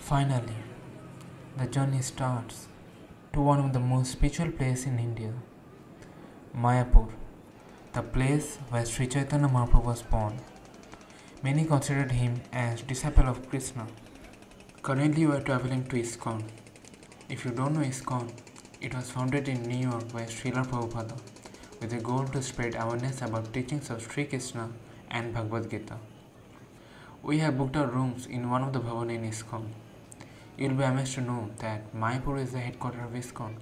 Finally, the journey starts to one of the most spiritual places in India, Mayapur, the place where Sri Chaitanya Mahaprabhu was born. Many considered him as disciple of Krishna. Currently, we are traveling to ISKCON. If you don't know ISKCON, it was founded in New York by Srila Prabhupada with a goal to spread awareness about teachings of Sri Krishna and Bhagavad Gita. We have booked our rooms in one of the bhavan in ISKCON. You will be amazed to know that Mayapur is the headquarters of ISKCON.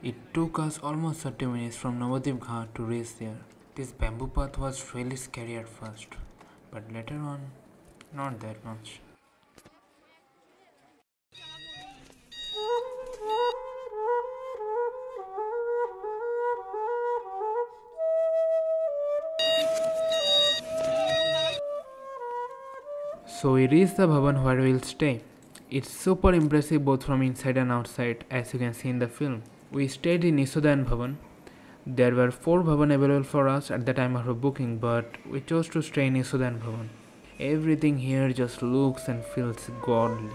It took us almost 30 minutes from Navadip Ghat to reach there. This bamboo path was really scary at first, but later on, not that much. So we reached the bhavan where we will stay. It's super impressive both from inside and outside, as you can see in the film. We stayed in Yashodayan Bhavan. There were 4 bhavan available for us at the time of our booking, but we chose to stay in Yashodayan Bhavan. Everything here just looks and feels godly.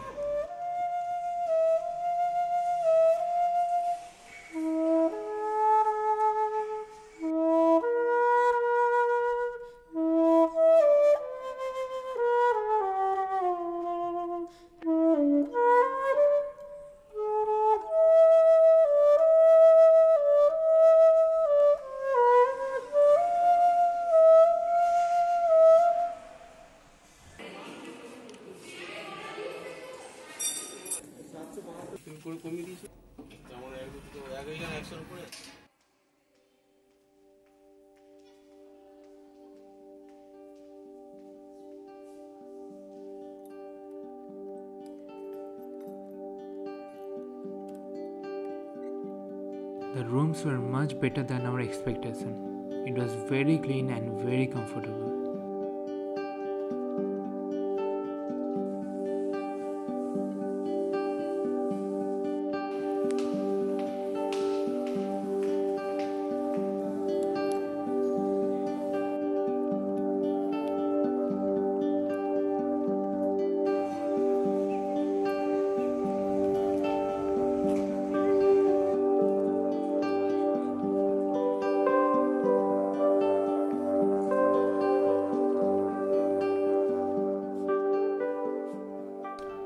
The rooms were much better than our expectation. It was very clean and very comfortable.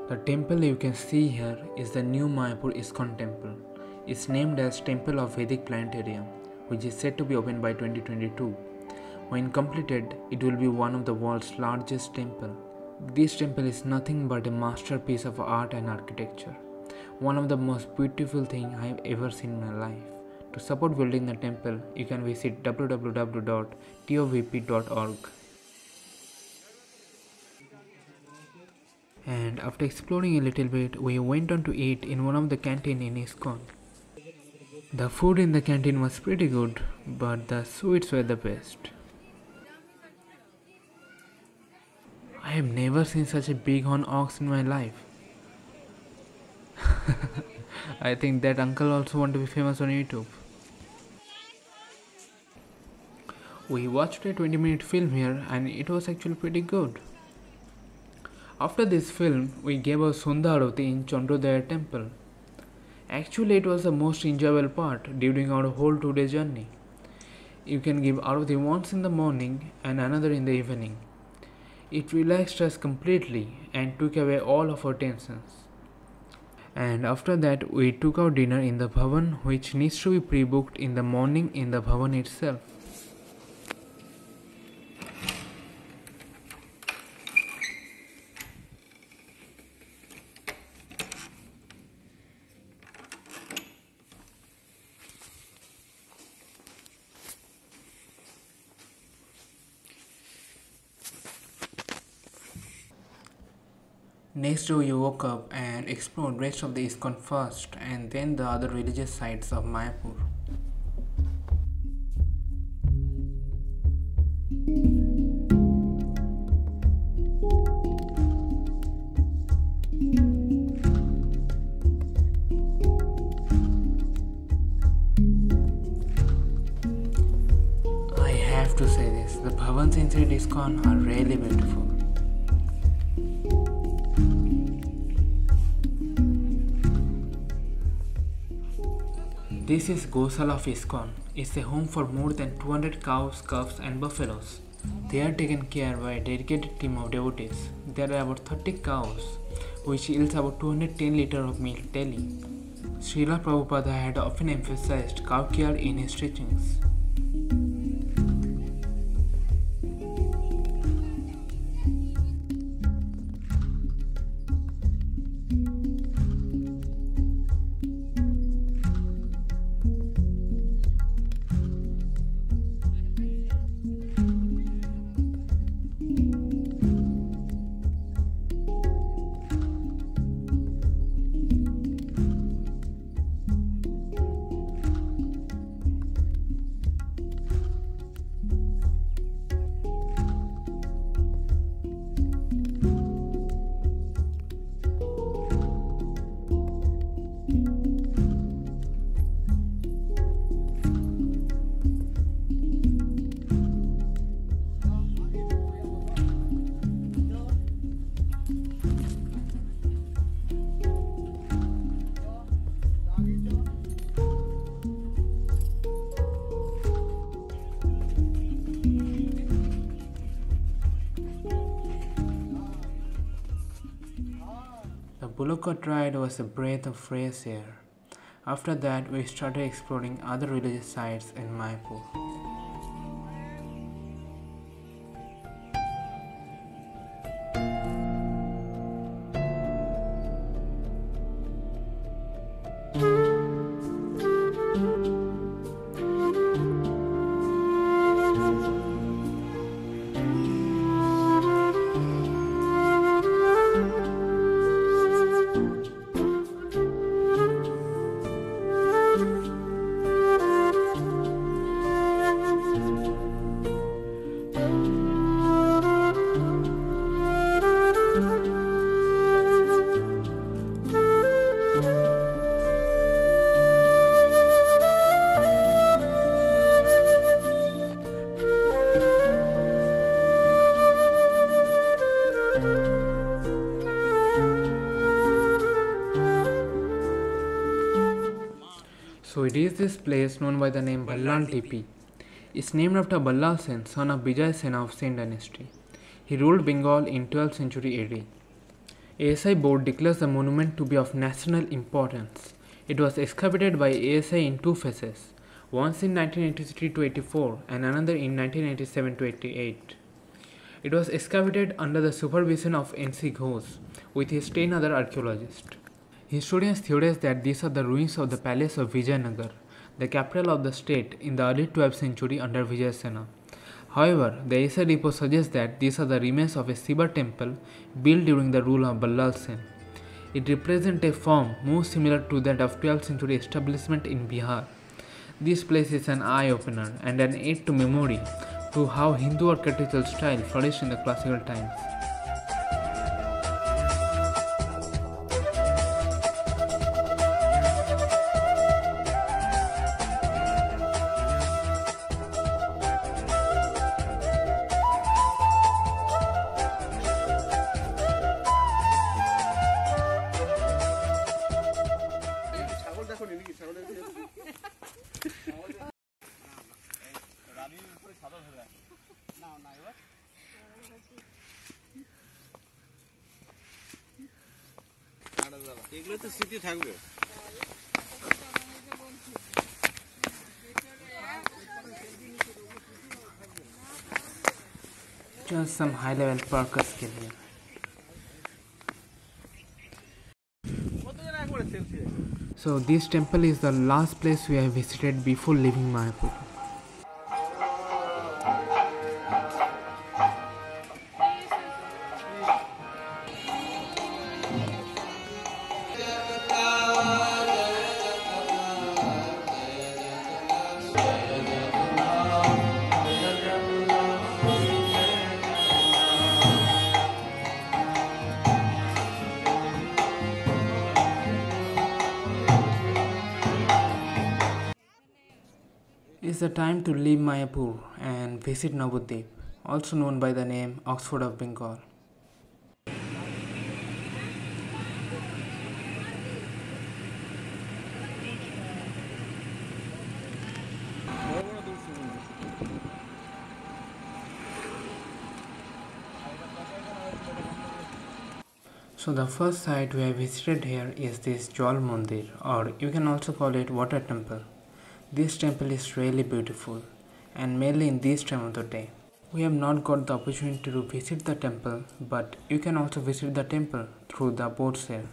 The temple you can see here is the new Mayapur ISKCON temple. It's named as Temple of Vedic Planetarium, which is said to be open by 2022. When completed, it will be one of the world's largest temple. This temple is nothing but a masterpiece of art and architecture. One of the most beautiful things I have ever seen in my life. To support building the temple, you can visit www.tovp.org. And after exploring a little bit, we went on to eat in one of the canteen in ISKCON. The food in the canteen was pretty good, but the sweets were the best. I have never seen such a big horn ox in my life. I think that uncle also want to be famous on YouTube. We watched a 20-minute film here and it was actually pretty good. After this film, we gave a Sundha Arati in Chandrodaya temple. Actually, it was the most enjoyable part during our whole 2-day journey. You can give Arati once in the morning and another in the evening. It relaxed us completely and took away all of our tensions. And after that, we took our dinner in the bhavan, which needs to be pre-booked in the morning in the bhavan itself. Next day we woke up and explored rest of the ISKCON first and then the other religious sites of Mayapur. I have to say this, the bhavans inside ISKCON are really beautiful. This is Gosala of ISKCON. It's a home for more than 200 cows, calves, and buffaloes. They are taken care by a dedicated team of devotees. There are about 30 cows, which yields about 210 liters of milk daily. Srila Prabhupada had often emphasized cow care in his teachings. The bullock cart ride was a breath of fresh air. After that, we started exploring other religious sites in Mayapur. So it is this place known by the name Ballal Tipi. It's named after Ballal Sen, son of Bijay Sena of Sen dynasty. He ruled Bengal in 12th century AD. ASI board declares the monument to be of national importance. It was excavated by ASI in two phases, once in 1983 to 84 and another in 1987 to 88. It was excavated under the supervision of N.C. Ghosh with his 10 other archaeologists. Historians theorize that these are the ruins of the palace of Vijayanagar, the capital of the state in the early 12th century under Vijayasena. However, the ASI report suggests that these are the remains of a Shiva temple built during the rule of Ballal Sen. It represents a form more similar to that of 12th century establishment in Bihar. This place is an eye-opener and an aid to memory to how Hindu architectural style flourished in the classical times. এগুলো তো স্মৃতি থাকবে। Just some high-level purpose skill here. So this temple is the last place we have visited before leaving Mayapur. It's the time to leave Mayapur and visit Navadvip, also known by the name Oxford of Bengal. So the first site we have visited here is this Jal Mandir, or you can also call it water temple. This temple is really beautiful and mainly in this time of the day. We have not got the opportunity to visit the temple, but you can also visit the temple through the boats here.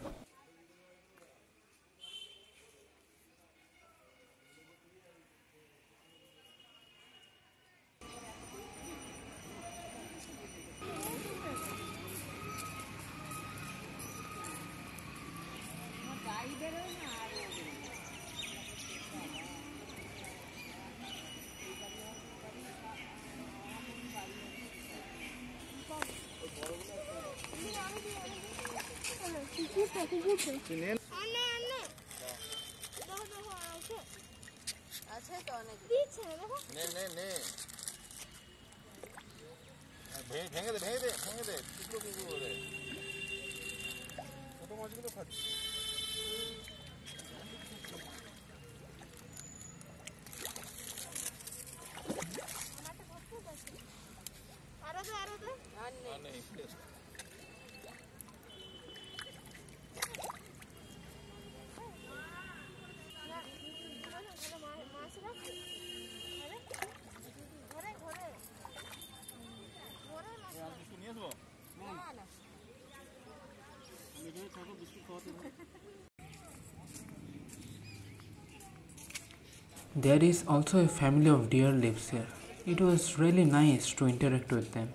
There is also a family of deer lives here. It was really nice to interact with them.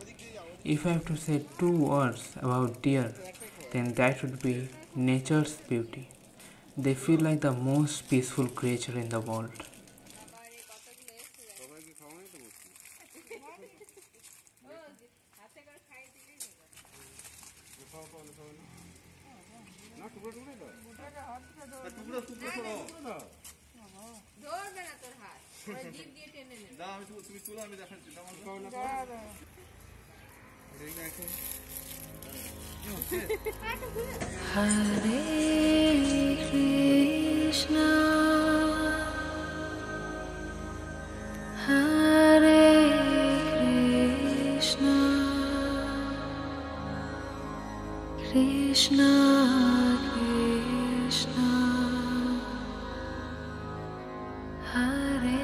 If I have to say two words about deer, then that would be nature's beauty. They feel like the most peaceful creature in the world. Hare Krishna, Hare Krishna, Krishna Krishna, Hare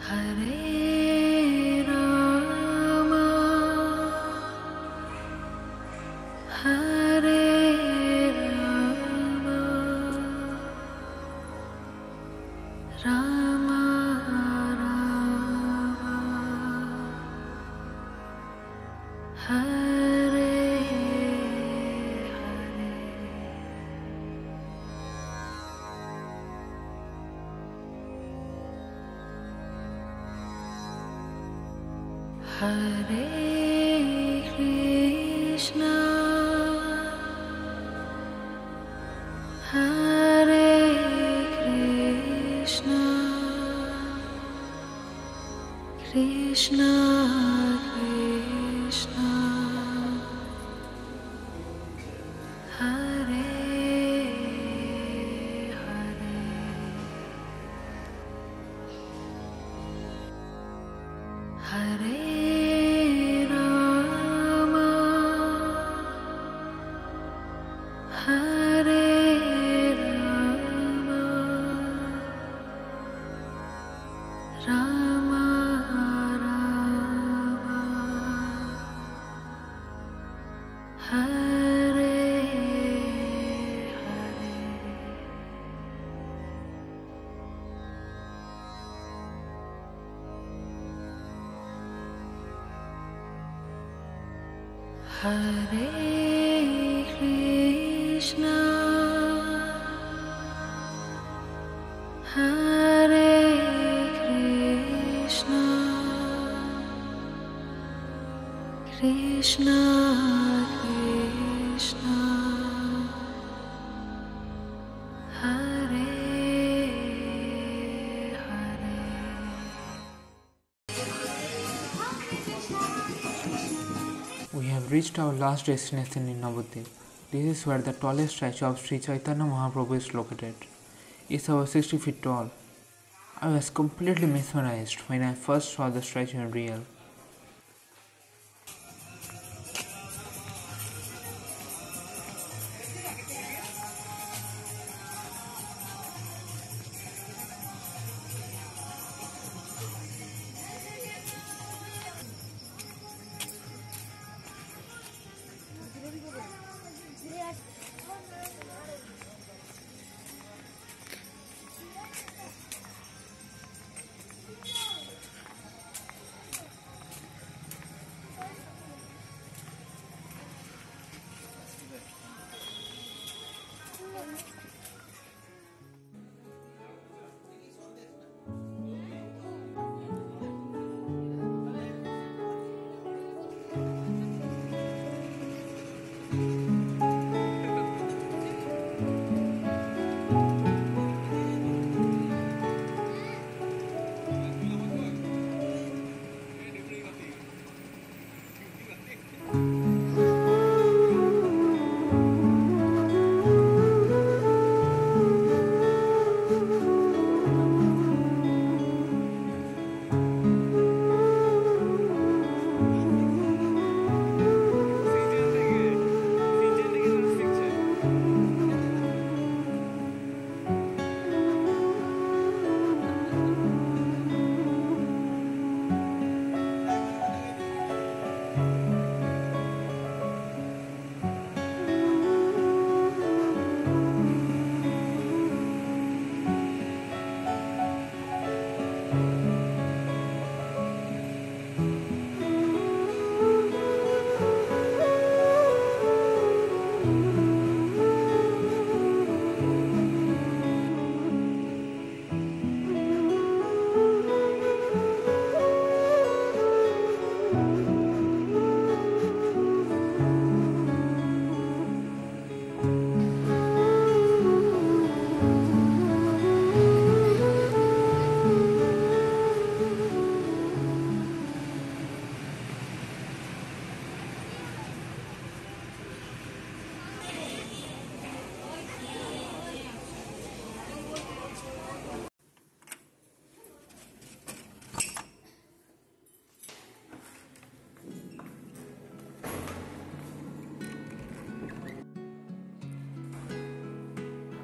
Hare Rama, Hare Rama, Rama Rama, Hare Hare Krishna, Hare Krishna, Krishna Krishna, Hare Hare Rama, Hare Rama, Rama Rama, Hare Hare Krishna, Hare Krishna, Krishna Krishna, Hare Hare. We have reached our last destination in Navadvip. This is where the tallest statue of Sri Chaitanya Mahaprabhu is located. It's over 60 feet tall. I was completely mesmerized when I first saw the statue in real.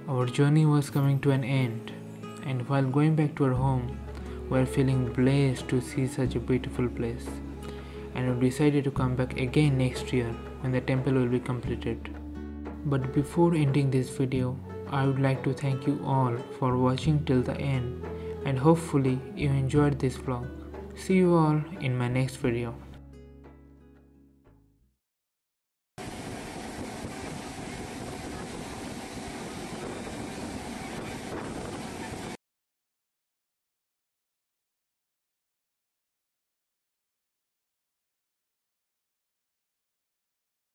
Our journey was coming to an end, and while going back to our home, we were feeling blessed to see such a beautiful place, and we decided to come back again next year when the temple will be completed. But before ending this video, I would like to thank you all for watching till the end, and hopefully you enjoyed this vlog. See you all in my next video.